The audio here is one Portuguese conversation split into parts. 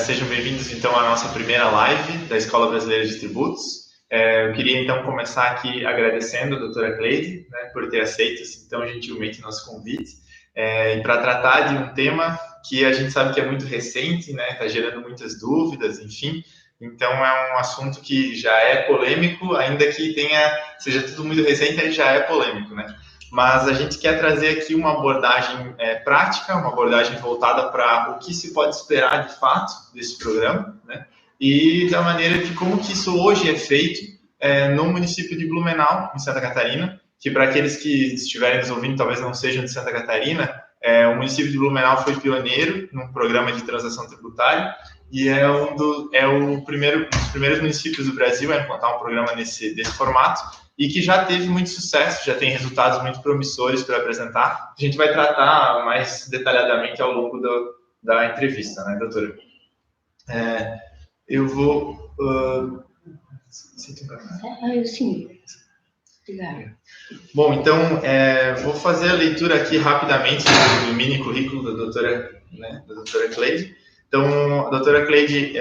Sejam bem-vindos, então, à nossa primeira live da Escola Brasileira de Tributos. Eu queria, então, começar aqui agradecendo a doutora Cleide, né, por ter aceito assim, tão gentilmente nosso convite, e para tratar de um tema que a gente sabe que é muito recente, né, está gerando muitas dúvidas, enfim. Então, é um assunto que já é polêmico, ainda que seja tudo muito recente, ele já é polêmico, né? Mas a gente quer trazer aqui uma abordagem prática, uma abordagem voltada para o que se pode esperar de fato desse programa, né? E da maneira de como que isso hoje é feito no município de Blumenau, em Santa Catarina, que para aqueles que estiverem nos ouvindo talvez não sejam de Santa Catarina, o município de Blumenau foi pioneiro num programa de transação tributária e é um dos primeiros municípios do Brasil a implantar um programa desse formato, e que já teve muito sucesso, já tem resultados muito promissores para apresentar. A gente vai tratar mais detalhadamente ao longo da entrevista, né, doutora? Eu vou... Sim. Obrigada. Bom, então, vou fazer a leitura aqui rapidamente do mini currículo da doutora Cleide. Então, a doutora Cleide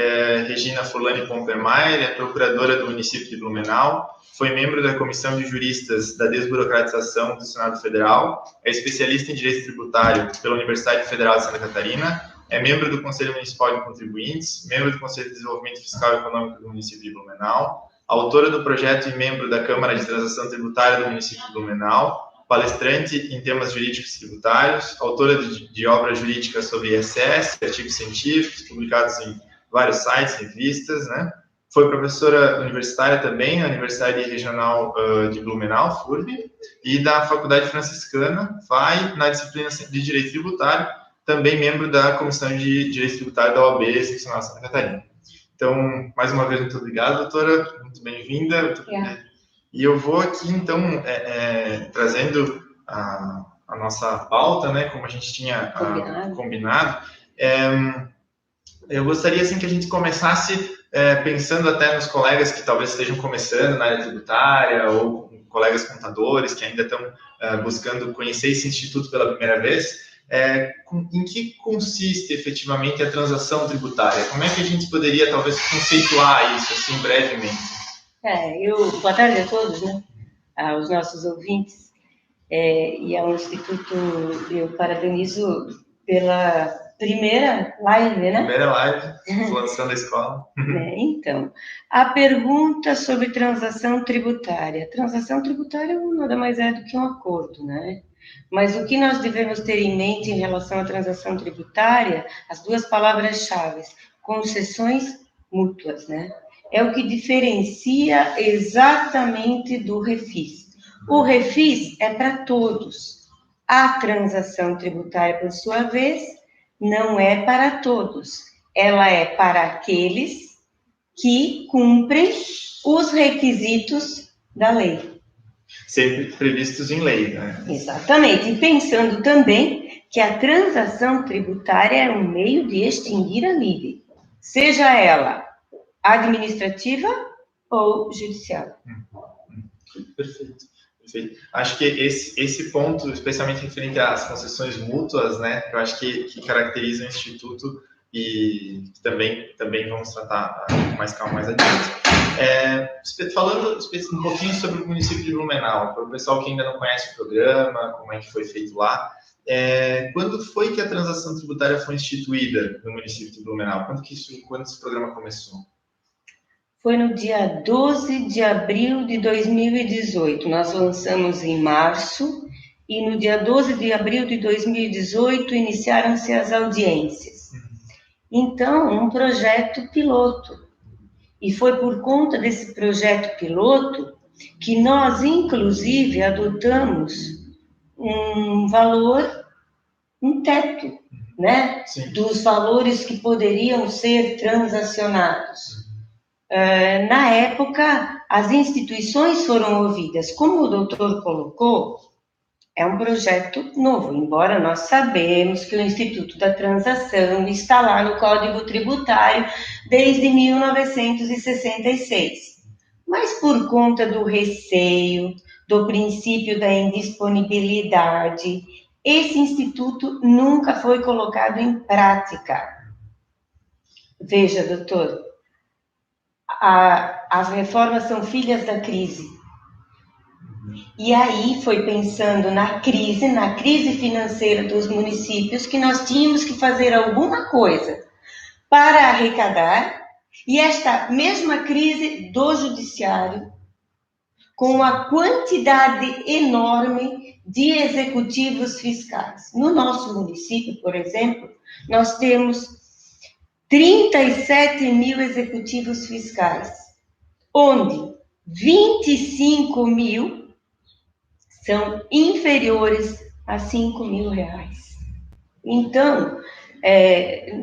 Regina Furlani Pompermayer é procuradora do município de Blumenau, foi membro da Comissão de Juristas da Desburocratização do Senado Federal, é especialista em Direito Tributário pela Universidade Federal de Santa Catarina, é membro do Conselho Municipal de Contribuintes, membro do Conselho de Desenvolvimento Fiscal e Econômico do município de Blumenau, autora do projeto e membro da Câmara de Transação Tributária do município de Blumenau, palestrante em temas jurídicos tributários, autora de obras jurídicas sobre ISS, artigos científicos publicados em vários sites, revistas, né? Foi professora universitária também na Universidade Regional de Blumenau, FURB, e da Faculdade Franciscana, FAI, na disciplina de Direito Tributário, também membro da Comissão de Direito Tributário da OAB Seccional Santa Catarina. Então, mais uma vez, muito obrigado, doutora, muito bem-vinda. E eu vou aqui, então, trazendo a nossa pauta, né, como a gente tinha combinado. Eu gostaria, assim, que a gente começasse pensando até nos colegas que talvez estejam começando na área tributária, ou colegas contadores que ainda estão buscando conhecer esse instituto pela primeira vez. Em que consiste efetivamente a transação tributária? Como é que a gente poderia, talvez, conceituar isso, assim, brevemente? Boa tarde a todos, né? Aos nossos ouvintes. E ao Instituto, eu parabenizo pela primeira live, né? Primeira live, lançando a escola. Então, a pergunta sobre transação tributária. Transação tributária nada mais é do que um acordo, né? Mas o que nós devemos ter em mente em relação à transação tributária, as duas palavras-chave, concessões mútuas, né? É o que diferencia exatamente do refis. O refis é para todos. A transação tributária, por sua vez, não é para todos. Ela é para aqueles que cumprem os requisitos da lei. Sempre previstos em lei, né? Exatamente. E pensando também que a transação tributária é um meio de extinguir a lide, seja ela administrativa ou judicial. Perfeito. Acho que esse ponto, especialmente referente às concessões mútuas, né, eu acho que caracteriza o Instituto e também vamos tratar com mais calma mais adiante. Falando um pouquinho sobre o município de Blumenau, para o pessoal que ainda não conhece o programa, como é que foi feito lá, quando foi que a transação tributária foi instituída no município de Blumenau? Quando esse programa começou? Foi no dia 12 de abril de 2018. Nós lançamos em março e no dia 12 de abril de 2018 iniciaram-se as audiências. Então, um projeto piloto. E foi por conta desse projeto piloto que nós, inclusive, adotamos um valor, um teto, né? Dos valores que poderiam ser transacionados. Na época, as instituições foram ouvidas. Como o doutor colocou, é um projeto novo, embora nós sabemos que o Instituto da Transação está lá no Código Tributário desde 1966. Mas por conta do receio, do princípio da indisponibilidade, esse instituto nunca foi colocado em prática. Veja, doutor, as reformas são filhas da crise. E aí foi pensando na crise financeira dos municípios, que nós tínhamos que fazer alguma coisa para arrecadar, e esta mesma crise do judiciário, com uma quantidade enorme de executivos fiscais. No nosso município, por exemplo, nós temos 37 mil executivos fiscais, onde 25 mil são inferiores a 5 mil reais. Então,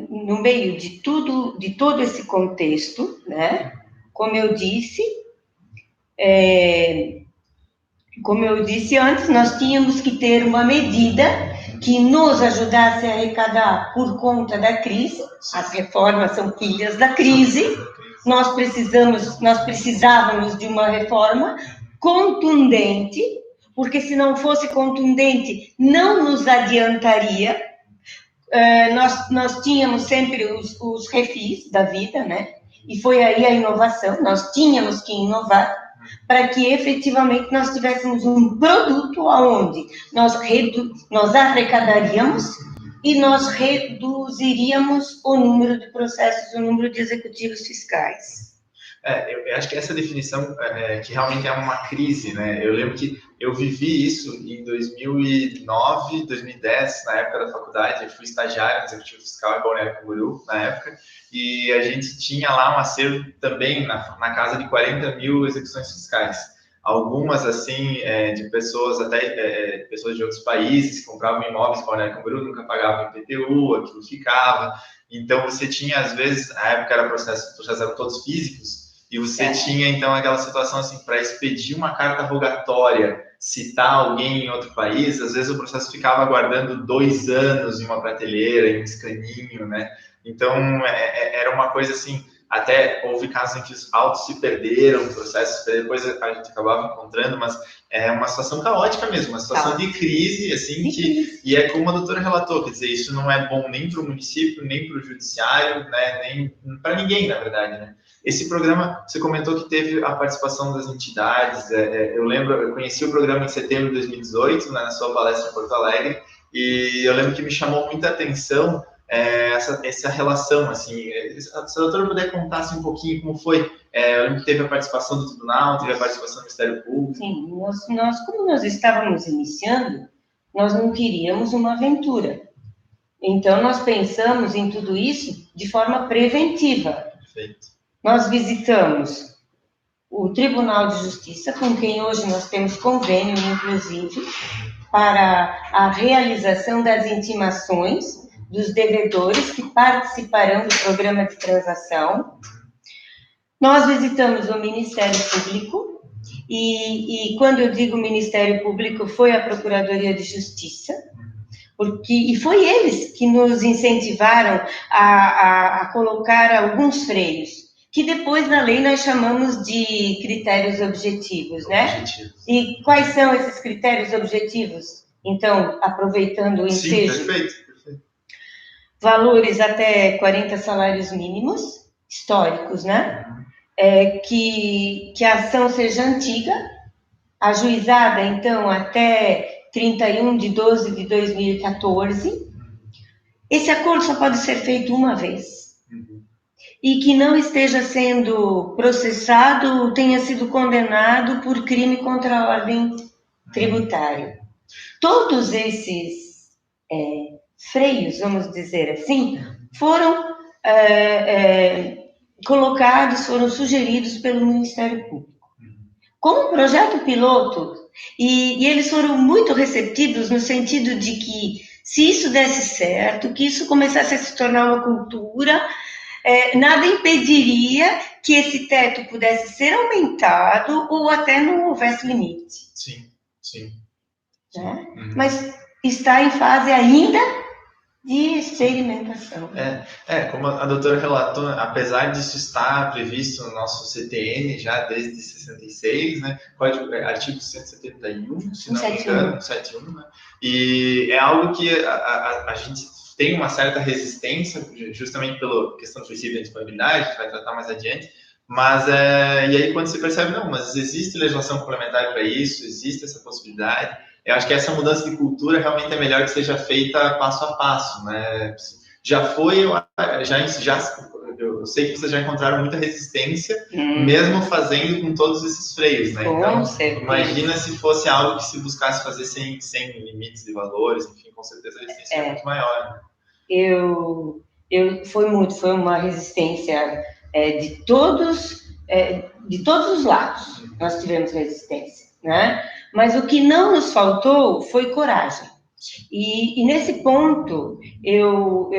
no meio de todo esse contexto, né, como eu disse antes, nós tínhamos que ter uma medida que nos ajudasse a arrecadar por conta da crise. As reformas são filhas da crise. Nós precisávamos de uma reforma contundente, porque se não fosse contundente, não nos adiantaria. Nós tínhamos sempre os refis da vida, né? E foi aí a inovação. Nós tínhamos que inovar para que efetivamente nós tivéssemos um produto onde nós arrecadaríamos e nós reduziríamos o número de processos, o número de executivos fiscais. Eu acho que essa definição que realmente é uma crise, né? Eu lembro que eu vivi isso em 2009, 2010, na época da faculdade. Eu fui estagiário no Executivo Fiscal em Balneário Camboriú, na época, e a gente tinha lá um acervo também na casa de 40 mil execuções fiscais. Algumas, assim, de pessoas, até pessoas de outros países que compravam imóveis em Balneário Camboriú, nunca pagavam IPTU, aquilo ficava. Então, você tinha, às vezes, na época era os processos eram todos físicos, e você tinha, então, aquela situação assim, para expedir uma carta rogatória, citar alguém em outro país, às vezes o processo ficava aguardando 2 anos em uma prateleira, em um escaninho, né? Então, era uma coisa assim, até houve casos em que os autos se perderam, processos, depois a gente acabava encontrando, mas é uma situação caótica mesmo, uma situação de crise, assim, e é como a doutora relatou, quer dizer, isso não é bom nem para o município, nem para o judiciário, né, nem para ninguém, na verdade, né? Esse programa, você comentou que teve a participação das entidades. Eu lembro, eu conheci o programa em setembro de 2018, né, na sua palestra em Porto Alegre, e eu lembro que me chamou muita atenção essa relação, assim. Se a doutora puder contar assim, um pouquinho como foi. Eu lembro que teve a participação do Tribunal, teve a participação do Ministério Público. Sim, como nós estávamos iniciando, nós não queríamos uma aventura. Então, nós pensamos em tudo isso de forma preventiva. Perfeito. Nós visitamos o Tribunal de Justiça, com quem hoje nós temos convênio, inclusive, para a realização das intimações dos devedores que participarão do programa de transação. Nós visitamos o Ministério Público, e quando eu digo Ministério Público, foi a Procuradoria de Justiça, e foi eles que nos incentivaram a colocar alguns freios, que depois na lei nós chamamos de critérios objetivos, né? E quais são esses critérios objetivos? Então, aproveitando o ensejo. Sim, perfeito. Valores até 40 salários mínimos, históricos, né? Que a ação seja antiga, ajuizada, então, até 31 de 12 de 2014. Esse acordo só pode ser feito uma vez. E que não esteja sendo processado ou tenha sido condenado por crime contra a ordem tributária. Todos esses freios, vamos dizer assim, foram colocados, foram sugeridos pelo Ministério Público. Como um projeto piloto, e eles foram muito receptivos no sentido de que, se isso desse certo, que isso começasse a se tornar uma cultura, nada impediria que esse teto pudesse ser aumentado ou até não houvesse limite. Sim. Né? Mas está em fase ainda de experimentação. Como a doutora relatou, apesar disso estar previsto no nosso CTN já desde 66, né? Artigo 171, se não me engano, 71, né? E é algo que a gente tem uma certa resistência, justamente pela questão do suicídio e disponibilidade, que vai tratar mais adiante, mas, e aí quando você percebe, não, mas existe legislação complementar para isso, existe essa possibilidade, eu acho que essa mudança de cultura realmente é melhor que seja feita passo a passo, né? Já foi, eu sei que vocês já encontraram muita resistência, mesmo fazendo com todos esses freios, né? Então, imagina se fosse algo que se buscasse fazer sem limites de valores, enfim, com certeza a resistência é muito maior. Né? Foi uma resistência de todos os lados. Nós tivemos resistência, né? Mas o que não nos faltou foi coragem. E nesse ponto, eu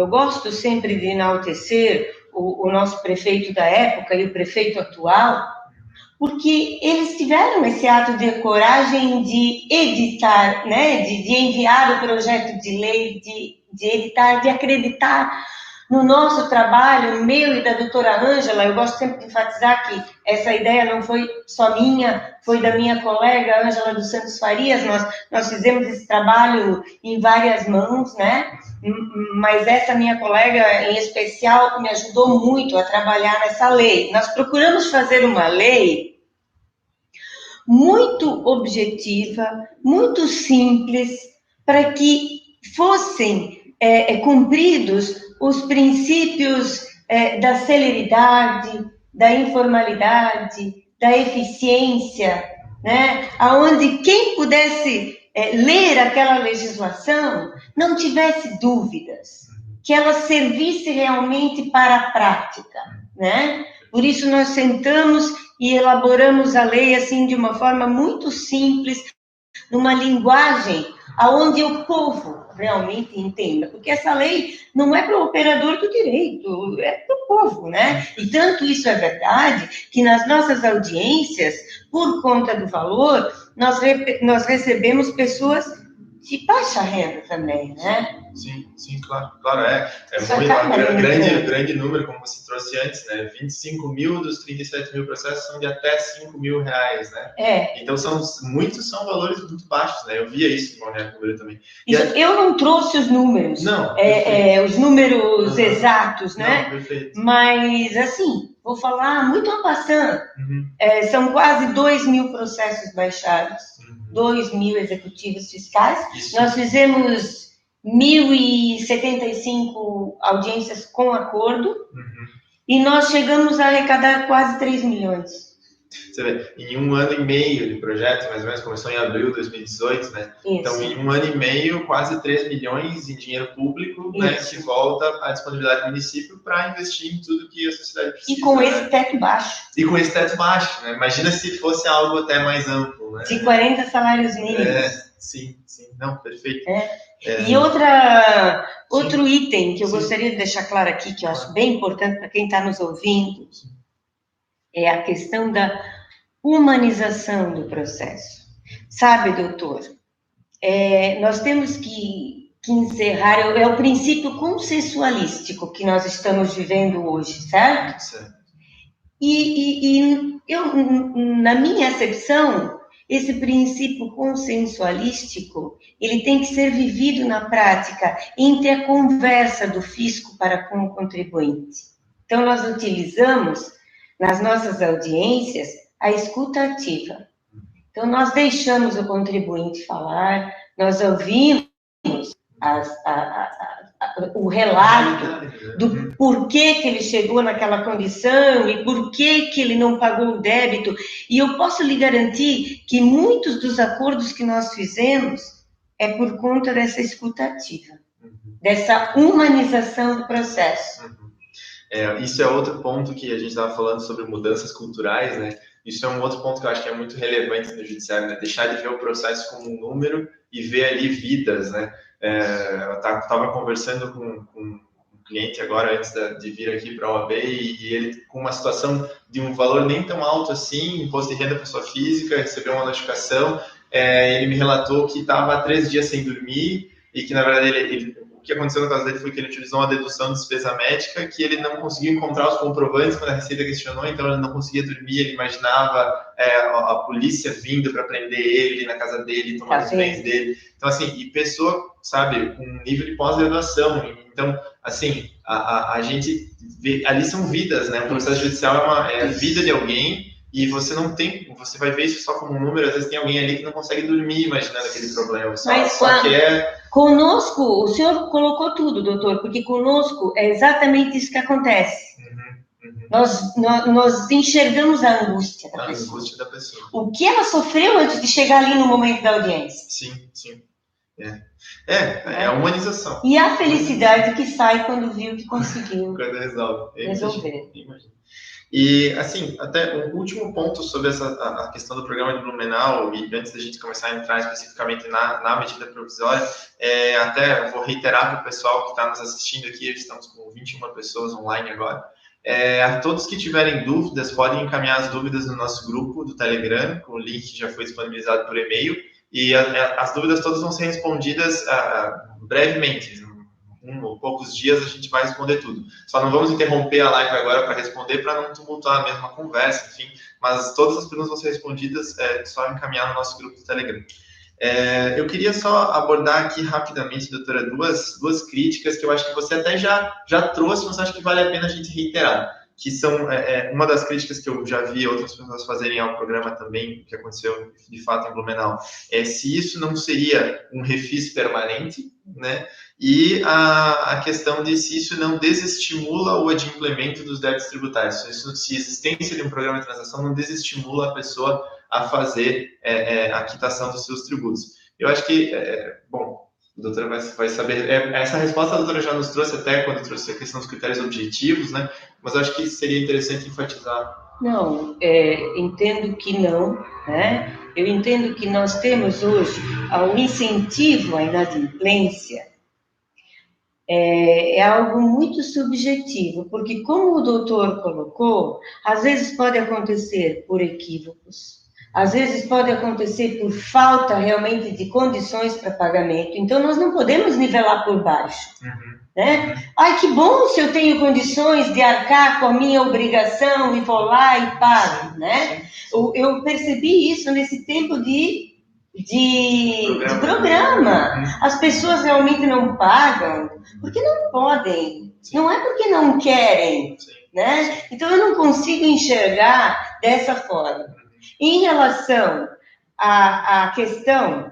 gosto sempre de enaltecer o nosso prefeito da época e o prefeito atual, porque eles tiveram esse ato de coragem de editar, né, de enviar o projeto de lei, de editar, de acreditar no nosso trabalho, meu e da doutora Ângela. Eu gosto sempre de enfatizar que essa ideia não foi só minha, foi da minha colega Ângela dos Santos Farias. Nós fizemos esse trabalho em várias mãos, né? Mas essa minha colega em especial me ajudou muito a trabalhar nessa lei. Nós procuramos fazer uma lei muito objetiva, muito simples, para que fossem cumpridos os princípios da celeridade, da informalidade, da eficiência, né? Onde quem pudesse ler aquela legislação não tivesse dúvidas, que ela servisse realmente para a prática, né? Por isso nós sentamos e elaboramos a lei assim de uma forma muito simples, numa linguagem aonde o povo realmente entenda, porque essa lei não é para o operador do direito, é para o povo, né? E tanto isso é verdade que nas nossas audiências, por conta do valor, nós recebemos pessoas de baixa renda também, né? Sim, claro, muito grande número, como você trouxe antes, né? 25 mil dos 37 mil processos são de até 5 mil reais, né? Então, muitos são valores muito baixos, né? Eu via isso no Balneário Camboriú também. Eu não trouxe os números, não, os números exatos, né? Não, perfeito. Mas, assim, vou falar muito en passant, são quase 2 mil processos baixados, 2 mil executivos fiscais. Isso. Nós fizemos 1.075 audiências com acordo, e nós chegamos a arrecadar quase 3 milhões. Você vê, em 1 ano e meio de projeto, mais ou menos, começou em abril de 2018, né? Isso. Então, em 1 ano e meio, quase 3 milhões em dinheiro público, né, que volta à disponibilidade do município para investir em tudo que a sociedade precisa. E com esse teto baixo. Né? Imagina se fosse algo até mais amplo, né? De 40 salários mínimos. Sim. Não, perfeito. E outro item que eu gostaria de deixar claro aqui, que eu acho bem importante para quem está nos ouvindo, é a questão da humanização do processo. Sabe, doutor, nós temos que encerrar, é o princípio consensualístico que nós estamos vivendo hoje, certo? Certo. E eu, na minha acepção, esse princípio consensualístico, ele tem que ser vivido na prática, entre a conversa do fisco para com o contribuinte. Então, nós utilizamos, nas nossas audiências, a escuta ativa. Então, nós deixamos o contribuinte falar, nós ouvimos o relato do porquê que ele chegou naquela condição e porquê que ele não pagou o débito. E eu posso lhe garantir que muitos dos acordos que nós fizemos é por conta dessa escuta ativa, dessa humanização do processo. Isso é outro ponto que a gente estava falando sobre mudanças culturais, né? Isso é um outro ponto que eu acho que é muito relevante no judiciário, né? Deixar de ver o processo como um número e ver ali vidas, né? Eu estava conversando com um cliente agora, antes de vir aqui para a OAB, e ele, com uma situação de um valor nem tão alto assim, imposto de renda pessoa física, recebeu uma notificação, ele me relatou que estava há 3 dias sem dormir, e que, na verdade, que aconteceu no caso dele foi que ele utilizou uma dedução de despesa médica, que ele não conseguiu encontrar os comprovantes quando a Receita questionou, então ele não conseguia dormir, ele imaginava a polícia vindo para prender ele na casa dele, tomar os bens dele. Então, assim, e pessoa, sabe, com nível de pós-graduação. Então, assim, a gente vê, ali são vidas, né? O processo judicial é a vida de alguém. E você não tem, você vai ver isso só como um número, às vezes tem alguém ali que não consegue dormir imaginando aquele problema. Só que conosco, o senhor colocou tudo, doutor, porque conosco é exatamente isso que acontece. Nós enxergamos a angústia da pessoa. Angústia da pessoa. O que ela sofreu antes de chegar ali no momento da audiência. Sim. É a humanização. E a felicidade que sai quando viu que conseguiu quando resolver. Imagina. E, assim, até um último ponto sobre a questão do programa de Blumenau, e antes da gente começar a entrar especificamente na medida provisória, até vou reiterar para o pessoal que está nos assistindo aqui, estamos com 21 pessoas online agora, a todos que tiverem dúvidas, podem encaminhar as dúvidas no nosso grupo do Telegram, o link já foi disponibilizado por e-mail, e as dúvidas todas vão ser respondidas brevemente. Ou poucos dias a gente vai responder tudo. Só não vamos interromper a live agora para responder, para não tumultuar a mesma conversa, enfim. Mas todas as perguntas vão ser respondidas, só encaminhar no nosso grupo do Telegram. Eu queria só abordar aqui rapidamente, doutora, duas críticas que eu acho que você até já trouxe, mas acho que vale a pena a gente reiterar. Que são uma das críticas que eu já vi outras pessoas fazerem ao programa também, que aconteceu de fato em Blumenau, se isso não seria um refis permanente, né? E a questão de se isso não desestimula o adimplemento dos débitos tributários, se a existência de um programa de transação não desestimula a pessoa a fazer a quitação dos seus tributos. Eu acho que, bom, a doutora vai saber. Essa resposta a doutora já nos trouxe até quando trouxe a questão dos critérios objetivos, né? Mas eu acho que seria interessante enfatizar. Não, entendo que não, né? Eu entendo que nós temos hoje um incentivo à inadimplência, é algo muito subjetivo, porque como o doutor colocou, às vezes pode acontecer por equívocos, às vezes pode acontecer por falta realmente de condições para pagamento, então nós não podemos nivelar por baixo. Né? Ai, que bom se eu tenho condições de arcar com a minha obrigação e vou lá e pago, né? Eu percebi isso nesse tempo de programa. As pessoas realmente não pagam porque não podem, não é porque não querem, né? Então eu não consigo enxergar dessa forma. Em relação à questão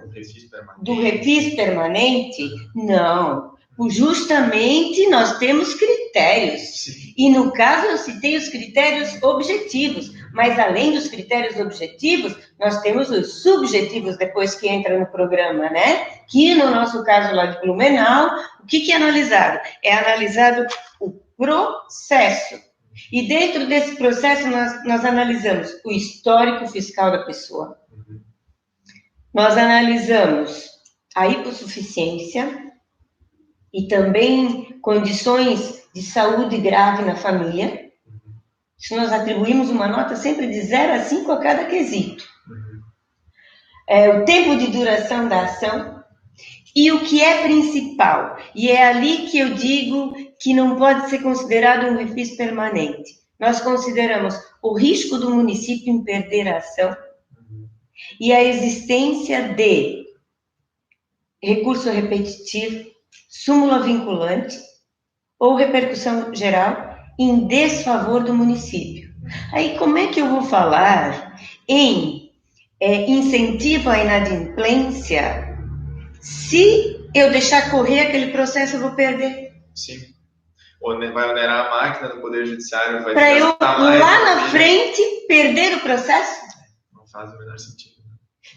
do refis permanente, não. Justamente nós temos critérios. Sim. E no caso eu citei os critérios objetivos, mas além dos critérios objetivos, nós temos os subjetivos depois que entra no programa, né? Que no nosso caso lá de Blumenau, o que é analisado? É analisado o processo. E dentro desse processo nós analisamos o histórico fiscal da pessoa. Nós analisamos a hipossuficiência, e também condições de saúde grave na família. Isso nós atribuímos uma nota sempre de 0 a 5 a cada quesito. O tempo de duração da ação e o que é principal. E é ali que eu digo que não pode ser considerado um refis permanente. Nós consideramos o risco do município em perder a ação e a existência de recurso repetitivo, súmula vinculante ou repercussão geral em desfavor do município. Aí, como é que eu vou falar em incentivo à inadimplência se eu deixar correr aquele processo, eu vou perder? Sim. Ou vai onerar a máquina do Poder Judiciário, vai para eu, lá na frente, perder o processo? Não faz o menor sentido.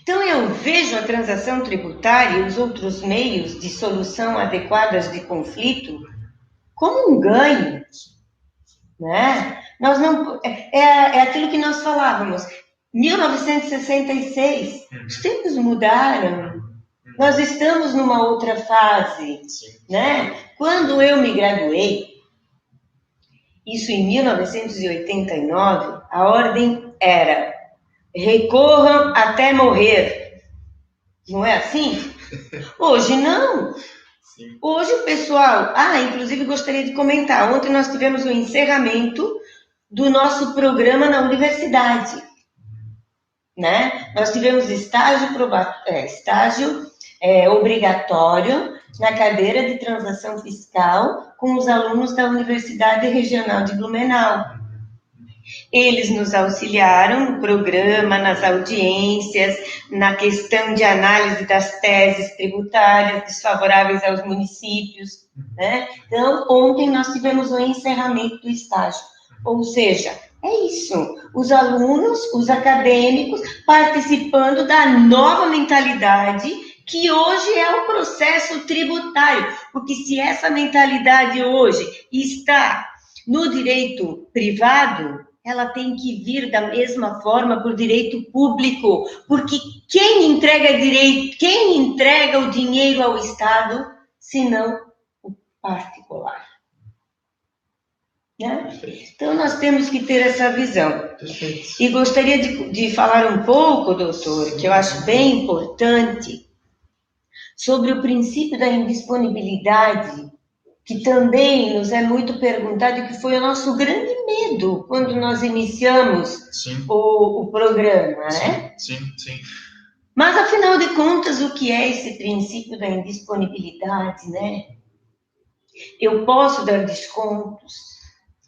Então, eu vejo a transação tributária e os outros meios de solução adequadas de conflito como um ganho, né? Nós não, é aquilo que nós falávamos, 1966, os tempos mudaram, nós estamos numa outra fase, né? Quando eu me graduei, isso em 1989, a ordem era: recorram até morrer. Não é assim? Hoje não. Sim. Hoje o pessoal... inclusive gostaria de comentar, ontem nós tivemos o encerramento do nosso programa na universidade, né? Nós tivemos estágio obrigatório na cadeira de transação fiscal com os alunos da Universidade Regional de Blumenau. Eles nos auxiliaram no programa, nas audiências, na questão de análise das teses tributárias desfavoráveis aos municípios, né? Então, ontem nós tivemos o encerramento do estágio. Ou seja, é isso, os alunos, os acadêmicos, participando da nova mentalidade que hoje é o processo tributário, porque se essa mentalidade hoje está no direito privado, ela tem que vir da mesma forma para o direito público, porque quem entrega o dinheiro ao Estado, senão o particular. Né? Então, nós temos que ter essa visão. Perfeito. E gostaria de falar um pouco, doutor, que eu acho bem importante, sobre o princípio da indisponibilidade, que também nos é muito perguntado e que foi o nosso grande medo quando nós iniciamos o programa, né? Sim, sim. Mas, afinal de contas, o que é esse princípio da indisponibilidade, né? Eu posso dar descontos.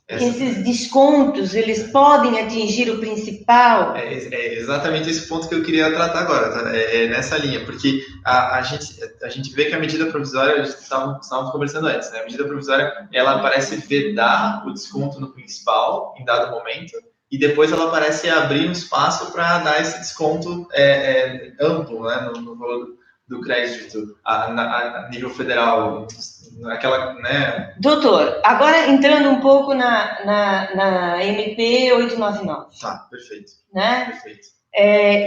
Esses descontos, eles podem atingir o principal? É exatamente esse ponto que eu queria tratar agora, tá? É nessa linha, porque a gente vê que a medida provisória, estávamos conversando antes, né? A medida provisória, ela parece vedar o desconto no principal em dado momento, e depois ela parece abrir um espaço para dar esse desconto amplo, né? No valor do crédito a nível federal, aquela, né? Doutor, agora entrando um pouco na MP 899. Tá, perfeito. Né? Perfeito.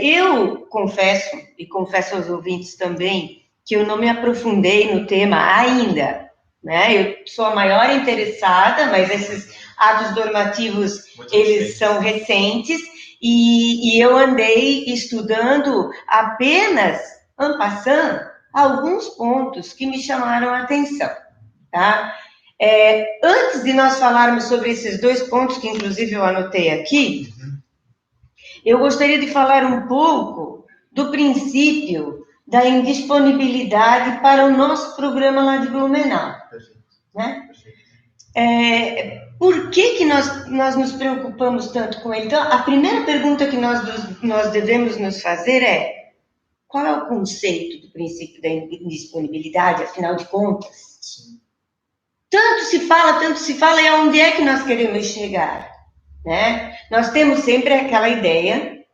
Eu confesso, e confesso aos ouvintes também, que eu não me aprofundei no tema ainda, né? Eu sou a maior interessada, mas esses atos normativos, eles são recentes, e eu andei estudando apenas, en passant, alguns pontos que me chamaram a atenção, tá? Antes de nós falarmos sobre esses dois pontos, que inclusive eu anotei aqui, eu gostaria de falar um pouco do princípio da indisponibilidade para o nosso programa lá de Blumenau. Né? Por que nós nos preocupamos tanto com ele? Então, a primeira pergunta que nós devemos nos fazer é: qual é o conceito do princípio da indisponibilidade, afinal de contas? Sim. Tanto se fala, e aonde é que nós queremos chegar? Né? Nós temos sempre aquela ideia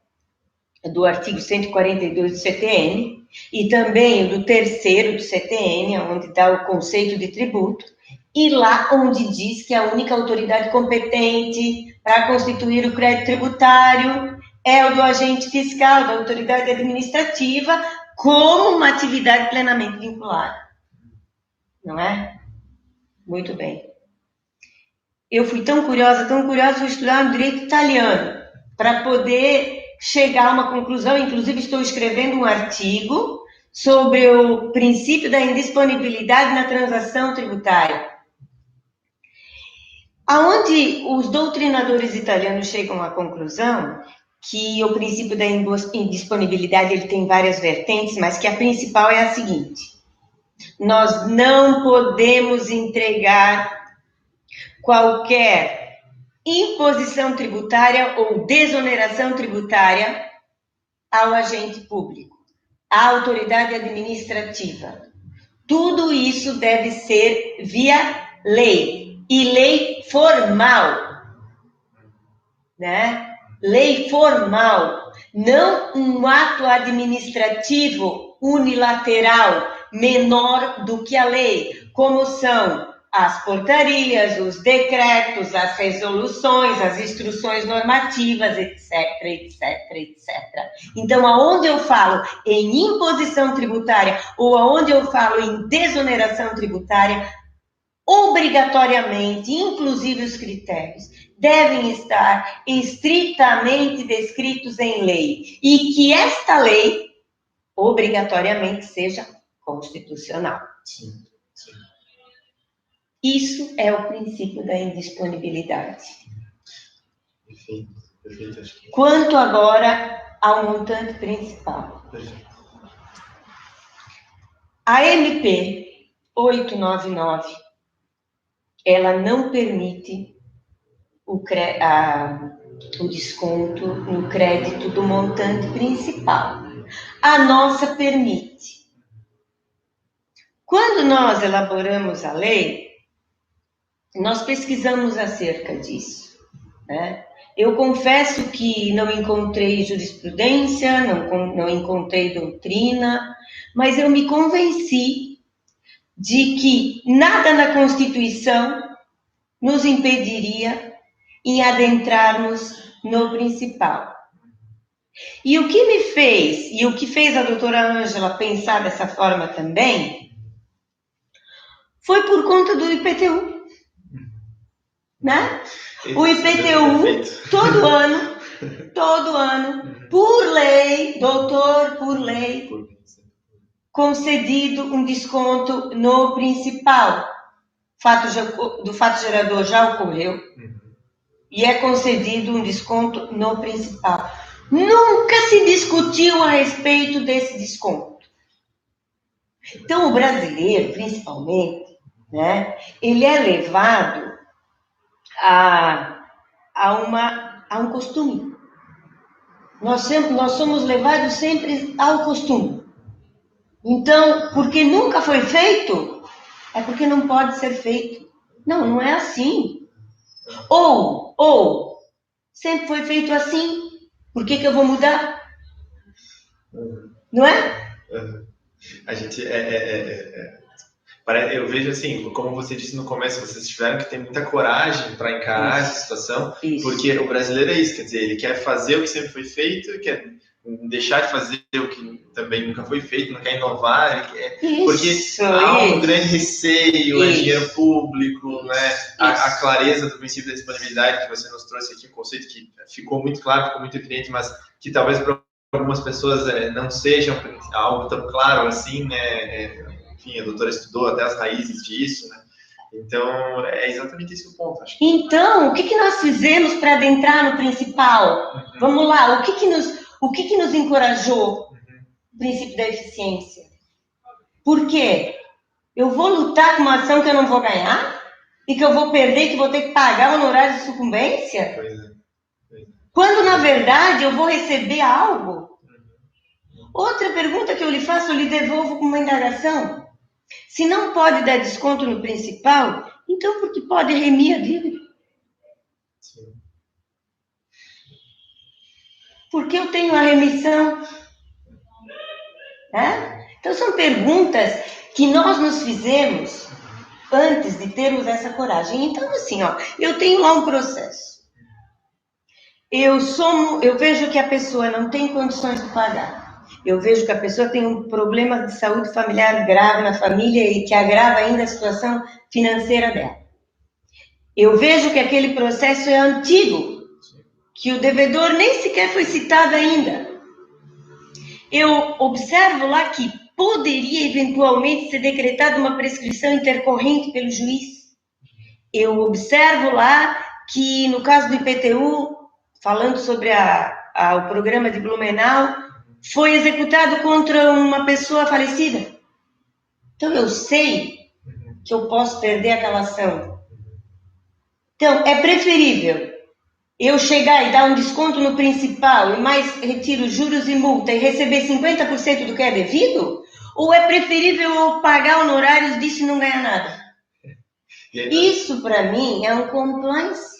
do artigo 142 do CTN e também do 3º do CTN, onde está o conceito de tributo, e lá onde diz que a única autoridade competente para constituir o crédito tributário é o do agente fiscal, da autoridade administrativa, como uma atividade plenamente vinculada. Não é? Muito bem. Eu fui tão curiosa, fui estudar no direito italiano para poder chegar a uma conclusão. Inclusive, estou escrevendo um artigo sobre o princípio da indisponibilidade na transação tributária, aonde os doutrinadores italianos chegam à conclusão que o princípio da indisponibilidade ele tem várias vertentes, mas que a principal é a seguinte: nós não podemos entregar qualquer imposição tributária ou desoneração tributária ao agente público, à autoridade administrativa. Tudo isso deve ser via lei, e lei formal, né? Lei formal, não um ato administrativo unilateral menor do que a lei, como são as portarias, os decretos, as resoluções, as instruções normativas, etc, etc, etc. Então, aonde eu falo em imposição tributária ou aonde eu falo em desoneração tributária, obrigatoriamente, inclusive os critérios, devem estar estritamente descritos em lei e que esta lei, obrigatoriamente, seja constitucional. Sim. Sim. Isso é o princípio da indisponibilidade. Perfeito, perfeito. Acho que... Quanto agora ao montante principal. Perfeito. A MP 899, ela não permite o desconto no crédito do montante principal. A nossa permite. Quando nós elaboramos a lei, nós pesquisamos acerca disso, né? Eu confesso que não encontrei jurisprudência, não encontrei doutrina, mas eu me convenci de que nada na Constituição nos impediria em adentrarmos no principal. E o que me fez, e o que fez a doutora Ângela pensar dessa forma também, foi por conta do IPTU. Né? O IPTU, todo ano, por lei, doutor, por lei, concedido um desconto no principal. Do fato gerador já ocorreu. E é concedido um desconto no principal. Nunca se discutiu a respeito desse desconto. Então, o brasileiro, principalmente, né, ele é levado a um costume. Nós somos levados sempre ao costume. Então, porque nunca foi feito, é porque não pode ser feito. Não, não é assim. Ou sempre foi feito assim, por que eu vou mudar? Não é? A gente eu vejo assim, como você disse no começo, vocês tiveram que ter muita coragem para encarar essa situação, porque o brasileiro é isso, quer dizer, ele quer fazer o que sempre foi feito, quer deixar de fazer o que também nunca foi feito, não quer inovar, porque há um grande receio, é dinheiro público, né? A clareza do princípio da disponibilidade que você nos trouxe aqui, um conceito que ficou muito claro, ficou muito evidente, mas que talvez para algumas pessoas não seja algo tão claro assim, né? Enfim, a doutora estudou até as raízes disso, né? Então, é exatamente esse o ponto. Acho que... Então, o que nós fizemos para adentrar no principal? Vamos lá, o que nos encorajou? O princípio da eficiência. Por quê? Eu vou lutar com uma ação que eu não vou ganhar? E que eu vou perder, que vou ter que pagar o honorário de sucumbência? Pois é. Quando, na verdade, eu vou receber algo? Outra pergunta que eu lhe faço, eu lhe devolvo com uma indagação. Se não pode dar desconto no principal, então por que pode remir a dívida? Sim. Porque eu tenho a remissão. Então são perguntas que nós nos fizemos antes de termos essa coragem. Então, assim, eu tenho lá um processo. Eu vejo que a pessoa não tem condições de pagar. Eu vejo que a pessoa tem um problema de saúde familiar grave na família e que agrava ainda a situação financeira dela. Eu vejo que aquele processo é antigo, que o devedor nem sequer foi citado ainda. Eu observo lá que poderia eventualmente ser decretada uma prescrição intercorrente pelo juiz. Eu observo lá que, no caso do IPTU, falando sobre o programa de Blumenau, foi executado contra uma pessoa falecida. Então, eu sei que eu posso perder aquela ação. Então, é preferível eu chegar e dar um desconto no principal e mais retiro juros e multa e receber 50% do que é devido? Ou é preferível eu pagar honorários disso e não ganhar nada? Isso, para mim, é um compliance.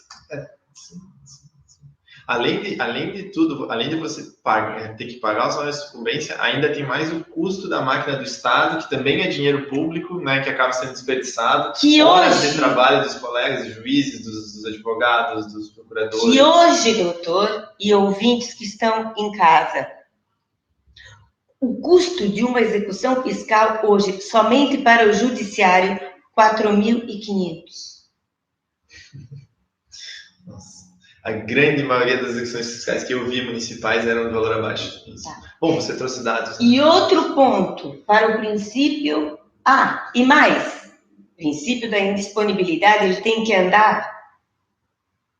Além de tudo, além de você ter que pagar os honorários de sucumbência, ainda tem mais o custo da máquina do Estado, que também é dinheiro público, né, que acaba sendo desperdiçado. Horas de trabalho dos colegas, dos juízes, dos advogados, dos procuradores. Que hoje, doutor, e ouvintes que estão em casa, o custo de uma execução fiscal hoje, somente para o judiciário, R$ 4.500. Nossa. A grande maioria das execuções fiscais que eu vi municipais eram de valor abaixo. Tá. Bom, você trouxe dados. Né? E outro ponto, para o princípio... e mais, O princípio da indisponibilidade, ele tem que andar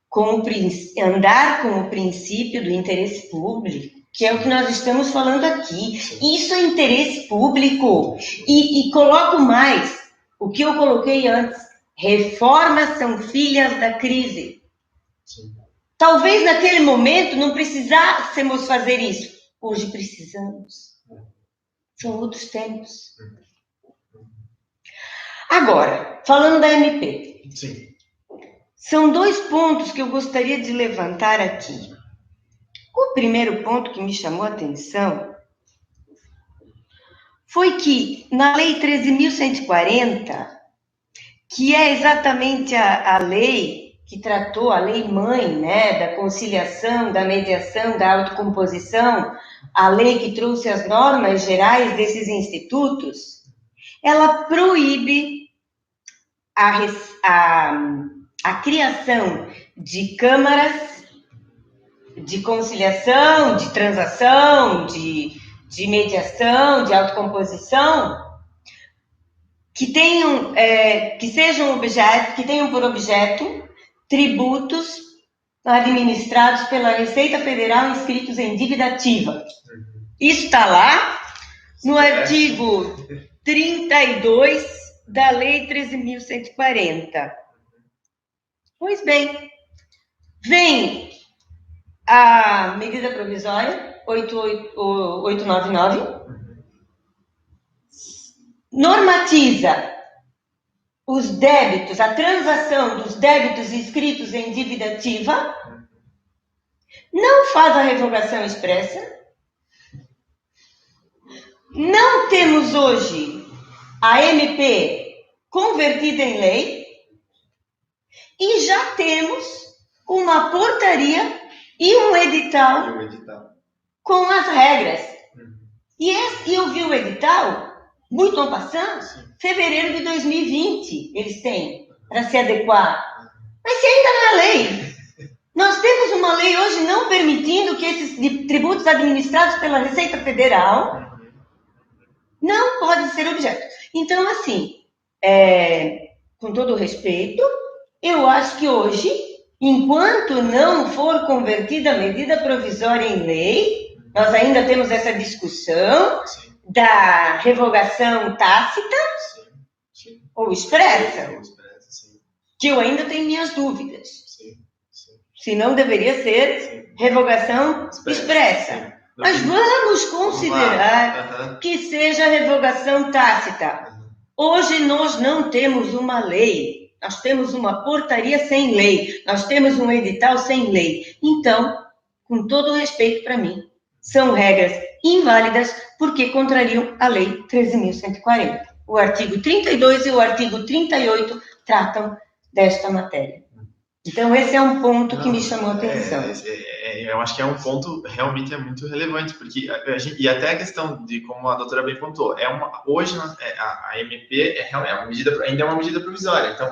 com o princípio do interesse público, que é o que nós estamos falando aqui. Isso é interesse público. E coloco mais, o que eu coloquei antes, reformas são filhas da crise. Sim. Talvez naquele momento não precisássemos fazer isso. Hoje precisamos. São outros tempos. Agora, falando da MP. Sim. São 2 pontos que eu gostaria de levantar aqui. O primeiro ponto que me chamou a atenção foi que na Lei 13.140, que é exatamente a lei que tratou, a lei mãe, né, da conciliação, da mediação, da autocomposição, a lei que trouxe as normas gerais desses institutos, ela proíbe a criação de câmaras de conciliação, de transação, de mediação, de autocomposição, que tenham por objeto tributos administrados pela Receita Federal inscritos em dívida ativa. Isso está lá no artigo 32 da Lei 13.140. Pois bem, vem a medida provisória 899, normatiza os débitos, a transação dos débitos inscritos em dívida ativa, não faz a revogação expressa, não temos hoje a MP convertida em lei e já temos uma portaria e um edital com as regras. E eu vi o edital, muito en passant, fevereiro de 2020, eles têm, para se adequar. Mas se ainda não é lei. Nós temos uma lei hoje não permitindo que esses tributos administrados pela Receita Federal não podem ser objeto. Então, assim, com todo o respeito, eu acho que hoje, enquanto não for convertida a medida provisória em lei, nós ainda temos essa discussão da revogação tácita ou expressa, que eu ainda tenho minhas dúvidas. Se não deveria ser revogação expressa. Mas vamos considerar que seja revogação tácita. Hoje nós não temos uma lei, nós temos uma portaria sem lei, nós temos um edital sem lei. Então, com todo o respeito para mim, são regras inválidas porque contrariam a Lei 13.140. O artigo 32 e o artigo 38 tratam desta matéria. Então, esse é um ponto que me chamou a atenção. Eu acho que é um ponto realmente muito relevante, porque e até a questão de, como a doutora bem pontuou, hoje a MP ainda é uma medida provisória. Então,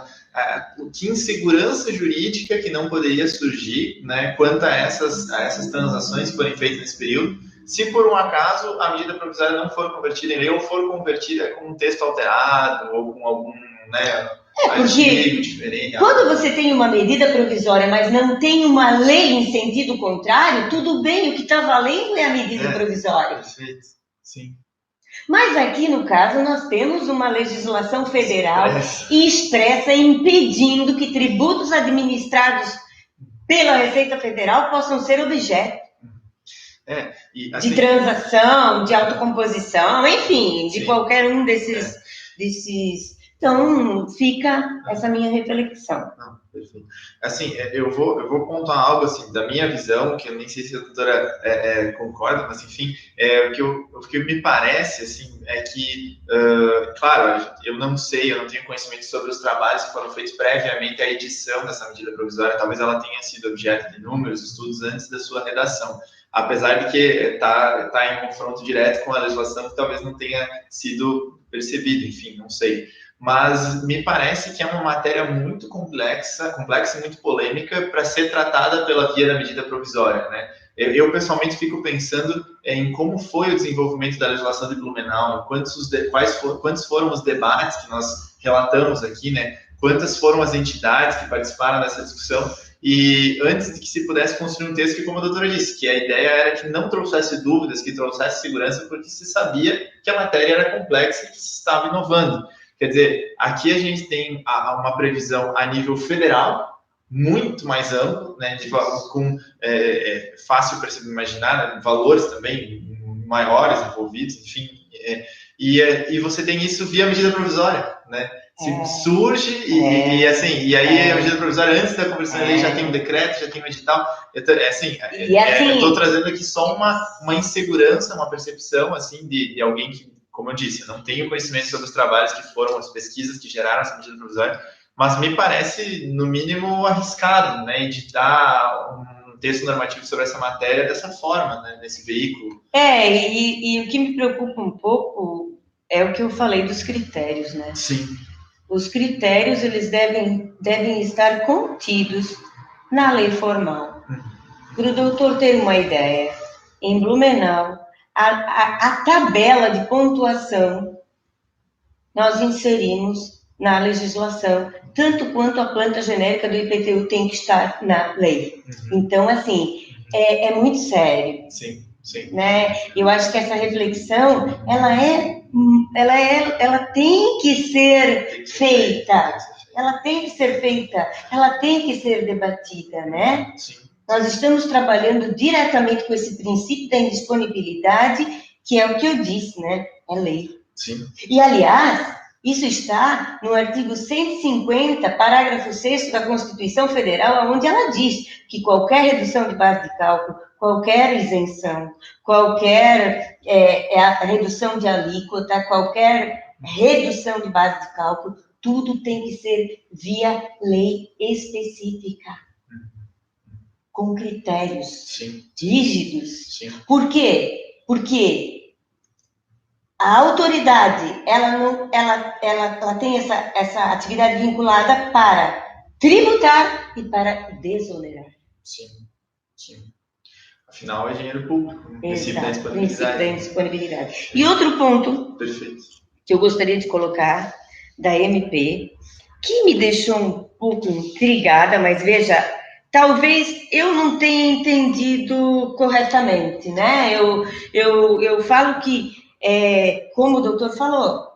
que insegurança jurídica que não poderia surgir, né, quanto a essas transações que forem feitas nesse período, se por um acaso a medida provisória não for convertida em lei ou for convertida com um texto alterado ou com algum, né, porque diferente. Quando você tem uma medida provisória, mas não tem uma lei em sentido contrário, tudo bem, o que está valendo é a medida provisória. Perfeito, sim. Mas aqui, no caso, nós temos uma legislação federal expressa impedindo que tributos administrados pela Receita Federal possam ser objeto de transação, de autocomposição, enfim, de qualquer um desses. Então, fica essa minha reflexão. Não, perfeito. Assim, eu vou pontuar algo assim, da minha visão, que eu nem sei se a doutora concorda, mas enfim, o que me parece assim, é que, claro, eu não tenho conhecimento sobre os trabalhos que foram feitos previamente à edição dessa medida provisória, talvez ela tenha sido objeto de inúmeros estudos antes da sua redação, apesar de que está em confronto direto com a legislação que talvez não tenha sido percebido, enfim, não sei. Mas me parece que é uma matéria muito complexa e muito polêmica para ser tratada pela via da medida provisória, né? Eu pessoalmente fico pensando em como foi o desenvolvimento da legislação de Blumenau, quantos foram os debates que nós relatamos aqui, né, quantas foram as entidades que participaram dessa discussão, e antes de que se pudesse construir um texto que, como a doutora disse, que a ideia era que não trouxesse dúvidas, que trouxesse segurança, porque se sabia que a matéria era complexa e que se estava inovando. Quer dizer, aqui a gente tem uma previsão a nível federal, muito mais amplo, né, com fácil para se imaginar, né, valores também maiores envolvidos, enfim, e você tem isso via medida provisória, né? Surge e aí a medida provisória antes da conversão da lei já tem um decreto, já tem um edital, estou trazendo aqui só uma insegurança, uma percepção assim de alguém que, como eu disse, não tem conhecimento sobre os trabalhos que foram, as pesquisas que geraram essa medida provisória, mas me parece, no mínimo, arriscado, né, editar um texto normativo sobre essa matéria dessa forma, né, nesse veículo. E o que me preocupa um pouco é o que eu falei dos critérios, né? Sim. Os critérios, eles devem estar contidos na lei formal. Para o doutor ter uma ideia, em Blumenau, a tabela de pontuação nós inserimos na legislação, tanto quanto a planta genérica do IPTU tem que estar na lei. Então, assim, é muito sério. Sim, sim. Né? Eu acho que essa reflexão, ela tem que ser feita. Ela tem que ser feita. Ela tem que ser debatida, né? Sim. Nós estamos trabalhando diretamente com esse princípio da indisponibilidade, que é o que eu disse, né? É lei. Sim. E, aliás, isso está no artigo 150, parágrafo 6º da Constituição Federal, onde ela diz que qualquer redução de base de cálculo, qualquer isenção, qualquer redução de alíquota, qualquer redução de base de cálculo, tudo tem que ser via lei específica, com critérios rígidos. Sim. Por quê? Porque a autoridade, ela tem essa atividade vinculada para tributar e para desonerar. Sim. Afinal, é dinheiro público. Princípio da indisponibilidade. E outro ponto que eu gostaria de colocar da MP, que me deixou um pouco intrigada, mas veja, talvez eu não tenha entendido corretamente, né? Eu falo que, como o doutor falou,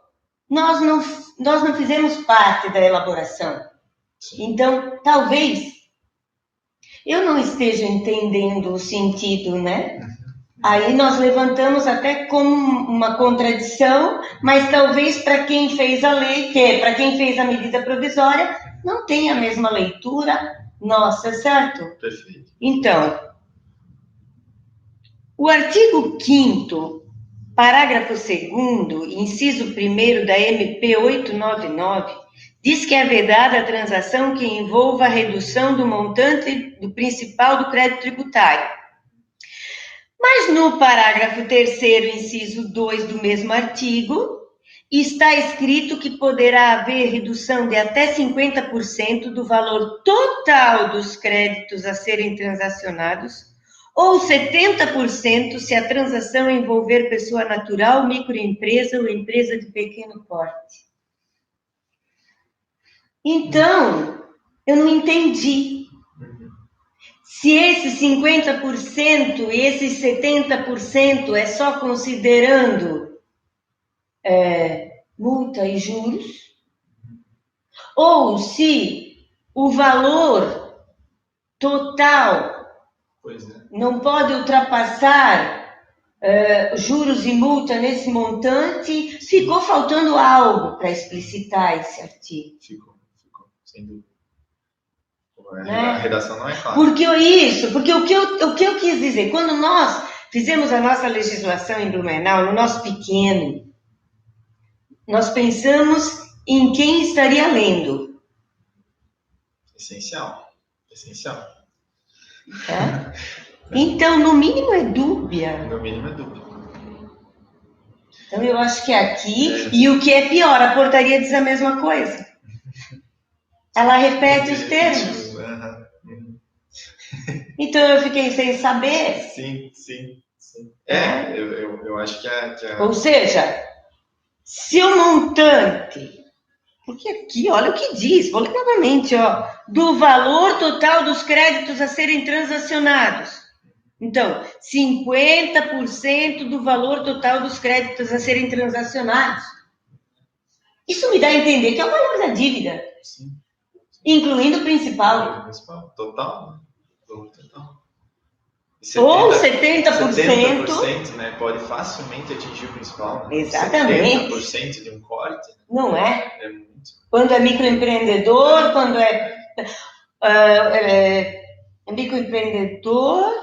nós não fizemos parte da elaboração. Então, talvez eu não esteja entendendo o sentido, né? Aí nós levantamos até como uma contradição, mas talvez para quem fez a lei, para quem fez a medida provisória, não tenha a mesma leitura nossa, certo? Perfeito. Então, o artigo 5º, parágrafo 2º, inciso 1º da MP 899, diz que é vedada a transação que envolva a redução do montante do principal do crédito tributário. Mas no parágrafo 3º, inciso 2 do mesmo artigo, está escrito que poderá haver redução de até 50% do valor total dos créditos a serem transacionados, ou 70% se a transação envolver pessoa natural, microempresa ou empresa de pequeno porte. Então, eu não entendi. Se esses 50% e esses 70% é só considerando multa e juros, ou se o valor total não pode ultrapassar juros e multa nesse montante, ficou faltando algo para explicitar esse artigo. Ficou, sem dúvida. A redação não é clara. Porque o que eu quis dizer, quando nós fizemos a nossa legislação em Blumenau, no nosso pequeno, nós pensamos em quem estaria lendo. Essencial. Tá? Então, no mínimo é dúbia. Então, eu acho que aqui, e o que é pior, a portaria diz a mesma coisa. Ela repete os termos. Então, eu fiquei sem saber. Sim. Eu acho que Ou seja, se o montante Porque aqui, olha o que diz, vou ler novamente, ó, do valor total dos créditos a serem transacionados. Então, 50% do valor total dos créditos a serem transacionados. Isso me dá a entender que é o valor da dívida. Sim. Incluindo o principal. Total. Total. Ou 70%. 70%, né, pode facilmente atingir o principal. Né? Exatamente. 70% de um corte. Não é? É muito. Quando é microempreendedor, quando microempreendedor,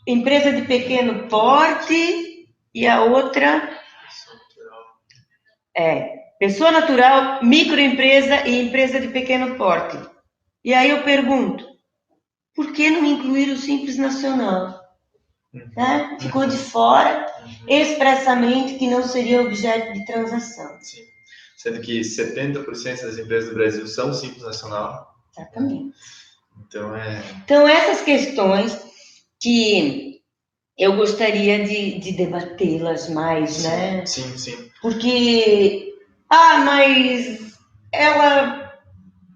empresa de pequeno porte e a outra pessoa natural, microempresa e empresa de pequeno porte. E aí eu pergunto, por que não incluir o Simples Nacional? Né? Ficou de fora expressamente que não seria objeto de transação. Sim. Sendo que 70% das empresas do Brasil são Simples Nacional. Exatamente. Então, essas questões que eu gostaria de debatê-las mais, sim, né? Sim. Porque, mas ela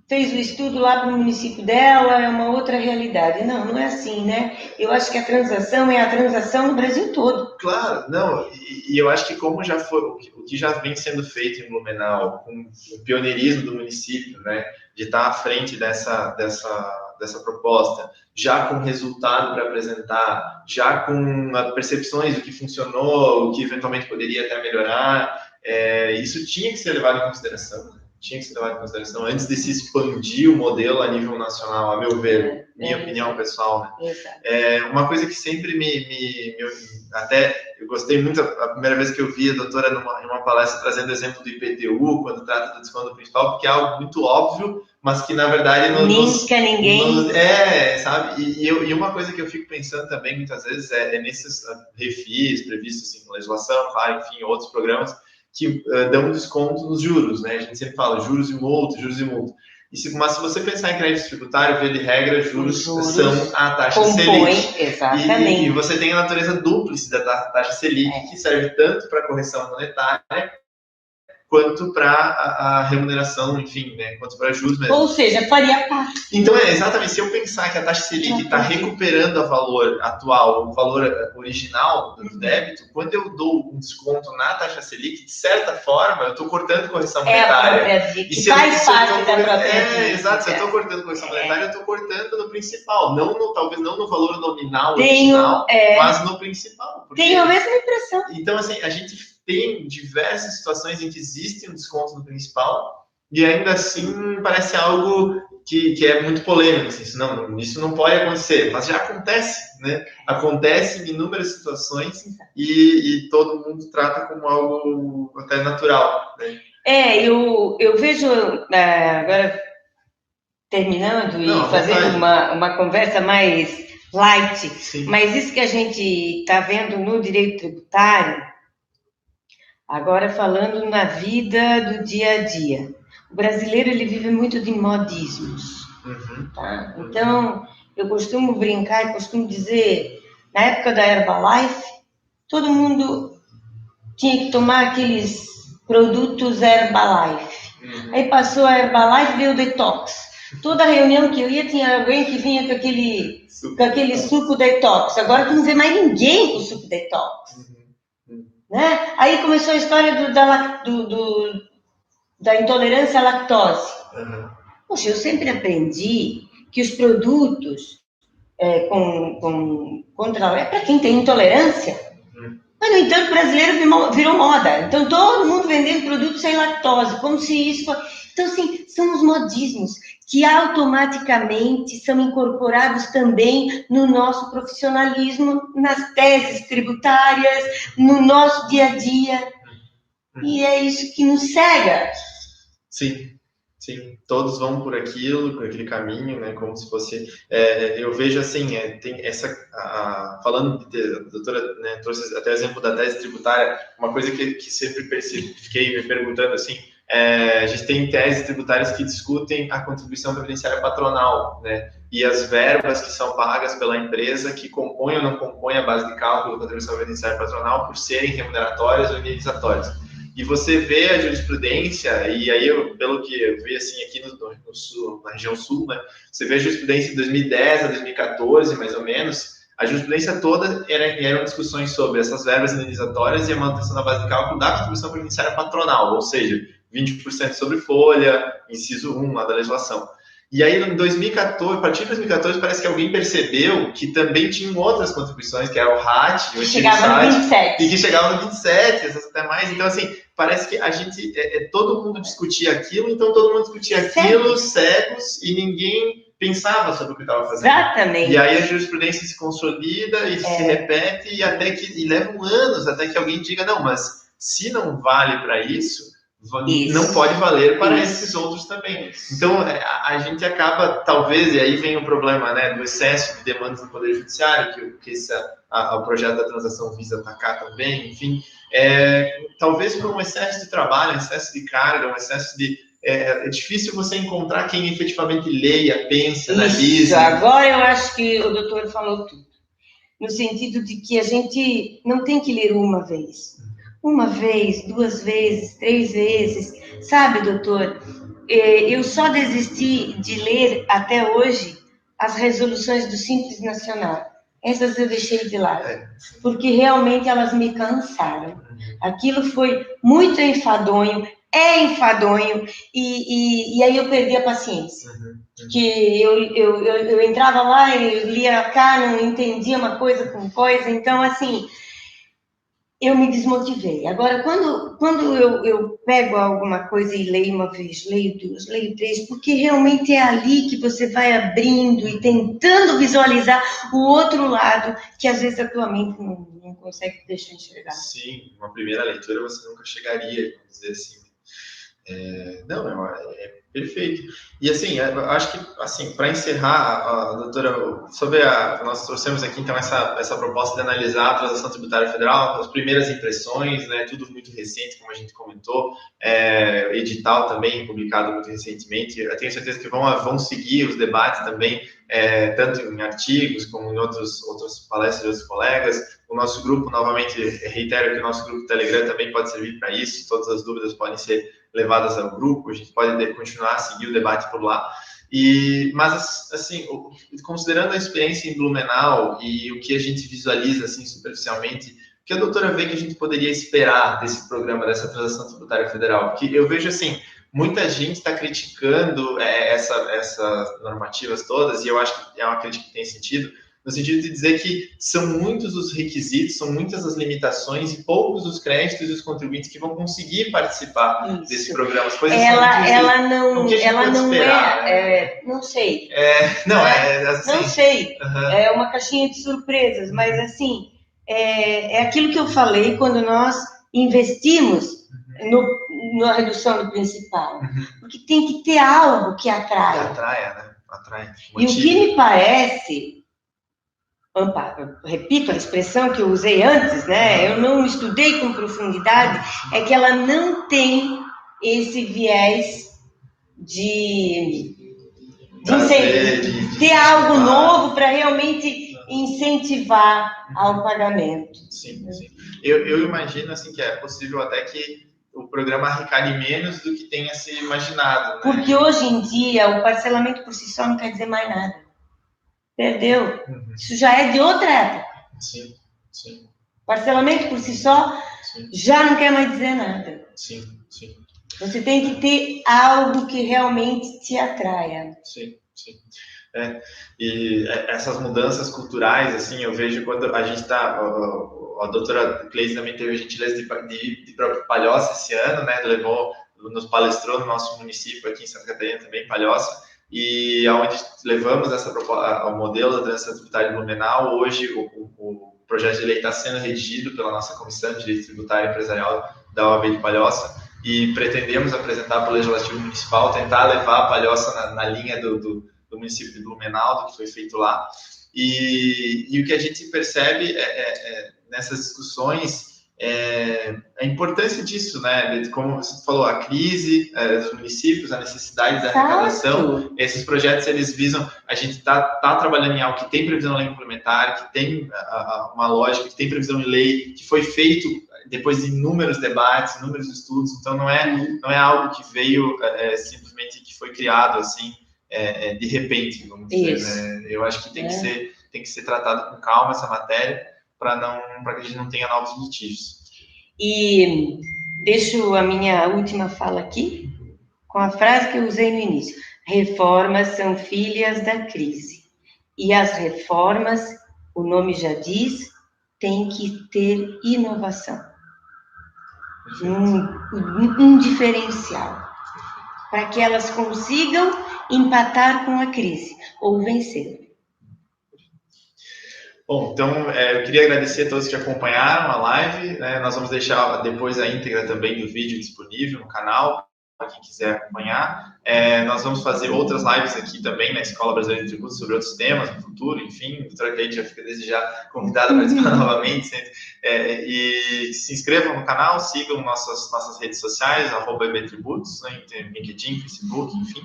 fez o estudo lá para o município dela, é uma outra realidade. Não é assim, né? Eu acho que a transação é a transação no Brasil todo. Claro, não, e eu acho que como já foi, o que já vem sendo feito em Blumenau, com o pioneirismo do município, né, de estar à frente dessa proposta, já com resultado para apresentar, já com percepções do que funcionou, o que eventualmente poderia até melhorar, isso tinha que ser levado em consideração, né? Antes de se expandir o modelo a nível nacional, a meu ver, minha opinião pessoal, né? Uma coisa que sempre até eu gostei muito, a primeira vez que eu vi a doutora em uma palestra trazendo o exemplo do IPTU, quando trata do desconto principal, porque é algo muito óbvio, mas que na verdade ninguém. Sabe? E uma coisa que eu fico pensando também muitas vezes é nesses refis previstos em legislação, claro, enfim, outros programas, que dão desconto nos juros, né? A gente sempre fala juros e multa. Mas se você pensar em crédito tributário, via de regra, juros são a taxa Selic. Exatamente. E você tem a natureza dúplice da taxa Selic, que serve tanto para a correção monetária, quanto para a remuneração, enfim, né? Quanto para juros mesmo. Ou seja, faria parte. Então, exatamente, se eu pensar que a taxa Selic está recuperando o valor atual, o valor original do débito, quando eu dou um desconto na taxa Selic, de certa forma, eu estou cortando correção monetária. E faz parte da própria exato, se eu estou cortando correção monetária, eu estou cortando no principal, talvez não no valor nominal original, mas no principal. Tenho a mesma impressão. Então, assim, a gente tem diversas situações em que existe um desconto no principal e ainda assim parece algo que é muito polêmico. Assim, isso não pode acontecer, mas já acontece, né? Acontece em inúmeras situações e todo mundo trata como algo até natural, né? Eu vejo, agora terminando e fazendo uma conversa mais light, Sim. Mas isso que a gente está vendo no direito tributário, agora falando na vida do dia a dia. O brasileiro, ele vive muito de modismos. Tá? Então, eu costumo brincar e costumo dizer, na época da Herbalife, todo mundo tinha que tomar aqueles produtos Herbalife. Aí passou a Herbalife, veio o Detox. Toda reunião que eu ia, tinha alguém que vinha com aquele suco Detox. Agora tu não vê mais ninguém com suco Detox. Né? Aí começou a história da intolerância à lactose. Poxa, eu sempre aprendi que os produtos contra para quem tem intolerância. Mas, no entanto, o brasileiro virou moda. Então, todo mundo vendendo produtos sem lactose, como se isso fosse... Então, assim, são os modismos que automaticamente são incorporados também no nosso profissionalismo, nas teses tributárias, no nosso dia a dia. E é isso que nos cega. Sim, todos vão por aquele caminho, né? Como se fosse. Eu vejo assim, tem essa. Falando, a doutora, né, trouxe até o exemplo da tese tributária, uma coisa que sempre fiquei me perguntando assim. A gente tem teses tributárias que discutem a contribuição previdenciária patronal, né? E as verbas que são pagas pela empresa que compõem ou não compõem a base de cálculo da contribuição previdenciária patronal por serem remuneratórias ou indenizatórias. E você vê a jurisprudência, e aí, pelo que eu vi assim, aqui no sul, na região sul, né, você vê a jurisprudência de 2010 a 2014, mais ou menos, a jurisprudência toda eram discussões sobre essas verbas indenizatórias e a manutenção da base de cálculo da contribuição previdenciária patronal, ou seja, 20% sobre folha, inciso 1 lá da legislação. E aí, em 2014, a partir de 2014, parece que alguém percebeu que também tinham outras contribuições, que era o RAT, o chegava no 27. E que chegava no 27, até mais. Então, assim, parece que a gente, todo mundo discutia aquilo, então todo mundo discutia aquilo, cegos, e ninguém pensava sobre o que estava fazendo. Exatamente. E aí a jurisprudência se consolida e se repete, e levam anos até que alguém diga, não, mas se não vale para isso, não pode valer para esses outros também. Então, a gente acaba, talvez, e aí vem o problema, né, do excesso de demandas do Poder Judiciário, que o projeto da transação visa atacar também, enfim, talvez por um excesso de trabalho, um excesso de carga, um excesso de... É difícil você encontrar quem efetivamente leia, pensa, analisa. Agora eu acho que o doutor falou tudo. No sentido de que a gente não tem que ler uma vez. Uma vez, 2 vezes, 3 vezes. Sabe, doutor, eu só desisti de ler até hoje as resoluções do Simples Nacional. Essas eu deixei de lado, porque realmente elas me cansaram. Aquilo foi muito enfadonho, enfadonho, e aí eu perdi a paciência. Que eu entrava lá e lia cá, não entendia uma coisa com coisa, então, assim, eu me desmotivei. Agora, quando eu pego alguma coisa e leio uma vez, leio 2, leio 3, porque realmente é ali que você vai abrindo e tentando visualizar o outro lado, que às vezes a tua mente não consegue deixar enxergar. Sim, uma primeira leitura você nunca chegaria, vamos dizer assim. Não, é perfeito. E assim, eu acho que, assim, para encerrar, a doutora, nós trouxemos aqui então essa proposta de analisar a transação tributária federal, as primeiras impressões, né, tudo muito recente, como a gente comentou, edital também publicado muito recentemente. Eu tenho certeza que vão seguir os debates também, tanto em artigos como em outras palestras de outros colegas. O nosso grupo, novamente, reitero que o nosso grupo Telegram também pode servir para isso, todas as dúvidas podem ser levadas ao grupo, a gente pode continuar a seguir o debate por lá. Mas, assim, considerando a experiência em Blumenau e o que a gente visualiza, assim, superficialmente, o que a doutora vê que a gente poderia esperar desse programa, dessa transação tributária federal? Porque eu vejo, assim, muita gente está criticando essas normativas todas, e eu acho que é uma crítica que tem sentido, no sentido de dizer que são muitos os requisitos, são muitas as limitações e poucos os créditos e os contribuintes que vão conseguir participar desse programa. As coisas ela não esperar, não sei. Assim, não sei. É uma caixinha de surpresas, mas assim, é aquilo que eu falei quando nós investimos na redução do principal. Porque tem que ter algo que atraia. Atrai. E o que me parece... repito a expressão que eu usei antes, né? Eu não estudei com profundidade, é que ela não tem esse viés de ter algo novo para realmente incentivar ao pagamento. Sim. Eu imagino assim, que é possível até que o programa arrecade menos do que tenha se imaginado. Né? Porque hoje em dia o parcelamento por si só não quer dizer mais nada. Perdeu. Isso já é de outra época. Sim. Parcelamento por si só já não quer mais dizer nada. Sim. Você tem que ter algo que realmente te atraia. Sim. E essas mudanças culturais, assim, eu vejo quando a gente está... A doutora Cleide também teve a gentileza de ir para Palhoça esse ano, né? Nos palestrou no nosso município aqui em Santa Catarina também, Palhoça. E onde levamos essa proposta, o modelo da transação tributária de Blumenau. Hoje o projeto de lei está sendo redigido pela nossa Comissão de Direito Tributário e Empresarial da OAB de Palhoça e pretendemos apresentar para o Legislativo Municipal, tentar levar a Palhoça na linha do município de Blumenau, do que foi feito lá. E o que a gente percebe nessas discussões a importância disso, né? Como você falou, a crise dos municípios, a necessidade da arrecadação. Esses projetos, eles visam... A gente está trabalhando em algo que tem previsão em lei complementar, que tem uma lógica, que tem previsão em lei, que foi feito depois de inúmeros debates, inúmeros estudos, então não é algo que veio simplesmente que foi criado assim de repente, vamos dizer, né? Eu acho que tem que ser tratado com calma essa matéria para que a gente não tenha novos litígios. E deixo a minha última fala aqui com a frase que eu usei no início: reformas são filhas da crise. E as reformas, o nome já diz, tem que ter inovação. Um diferencial. Para que elas consigam empatar com a crise ou vencer. Bom, então eu queria agradecer a todos que acompanharam a live, né? Nós vamos deixar depois a íntegra também do vídeo disponível no canal, para quem quiser acompanhar. Nós vamos fazer outras lives aqui também na Escola Brasileira de Tributos sobre outros temas no futuro, enfim, a doutora Cleide já fica desde já convidada a participar novamente. E se inscrevam no canal, sigam nossas redes sociais, @ebtributos, né, LinkedIn, Facebook, enfim.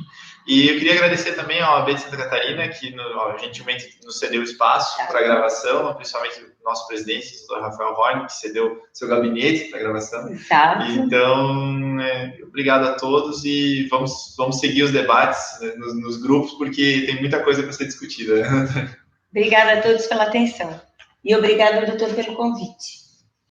E eu queria agradecer também ao AB de Santa Catarina, que gentilmente nos cedeu espaço para a gravação, principalmente o nosso presidente, o Dr. Rafael Horn, que cedeu seu gabinete para a gravação. Exato. Então, obrigado a todos e vamos seguir os debates, né, nos grupos, porque tem muita coisa para ser discutida. Obrigada a todos pela atenção. E obrigada, doutor, pelo convite.